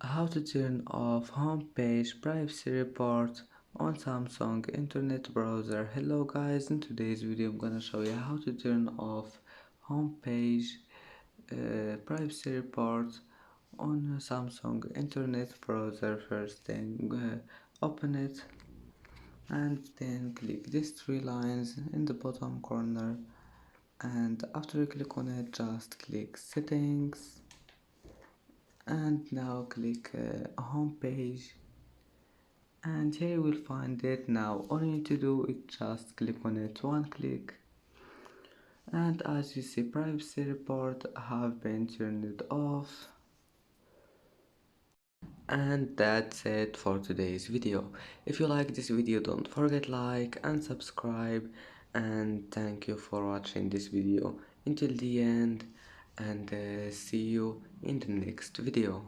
How to turn off homepage privacy report on Samsung internet browser. Hello guys, in today's video I'm gonna show you how to turn off homepage privacy report on Samsung internet browser. First thing, open it and then click these three lines in the bottom corner, and after you click on it just click settings and now click home page, and here you will find it. Now all you need to do is just click on it, one click, and as you see privacy report have been turned off. And that's it for today's video. If you like this video, don't forget like and subscribe, and thank you for watching this video until the end, and see you in the next video.